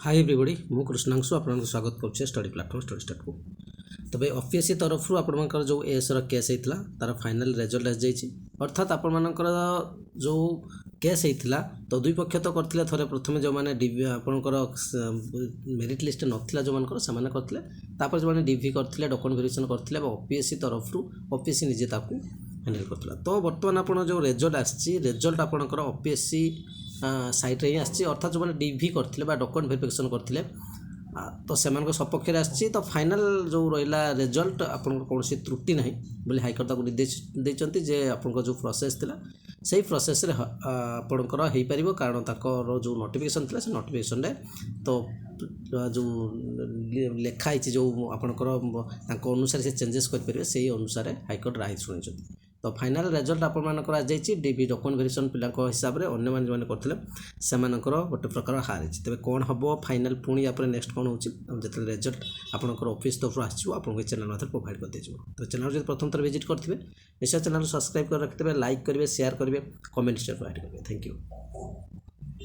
Hi everybody मु कृष्णांशु आपको स्वागत करुचे स्टडी प्लेटफॉर्म स्टडी स्टार्ट को। तबे ऑफिस तरफ आपर जो एस केस होता तार फाइनल रिजल्ट आस जाइए अर्थात आपर जो केस होता तो दुई पक्ष तो करते थे प्रथम जो मैंने आपंकर मेरिट लिस्ट नाला जो मान से करते जो मैंने डिवी करते डॉक्यूमेंट वेरिफिकेशन करते ओपीएससी तरफ ओपीएससी निजे हैंडल करता। तो बर्तमान आप जो रिजल्ट आजल्ट आपंकर ओपीएससी साइट्रे ही आसी अर्थात जो मैंने डिवी करते डॉक्यूमेंट वेरिफिकेशन करते तो से सपक्ष आसी तो फाइनल जो रहा रिजल्ट आपन कौन त्रुटि ना बोली हाइकोर्ट ताको निर्देश देते जे आप जो प्रोसेस थिला से प्रोसेस रे आपणकर हो पार कारण ताकर जो नोटिफिकेशन थिला से नोटिफिकेशन रे तो जो लेखाई जो आपणकर अनुसार से चेंजेस कर से अनुसार हाइकोर्ट राय शुणी। तो फाइनल रिजल्ट आपर आज डिवी डॉक्यूमेंट वेरिफिकेशन पिला हिसाब से अन्य मैंने करते से गोटे प्रकार हारी तेज कौन हम फाइनल पुणी आप नेक्स्ट कौन हो जो रिजल्ट आपंकर ऑफिस तरफ आपको चैनल मध्य प्रोवाइड कर दी। तो चैनल जो प्रथम थर विजिट करेंगे निश्चय चैनल सब्सक्राइब कर रखिए, लाइक करेंगे, शेयर करेंगे, कमेंट प्रोवाइड करेंगे। Thank you.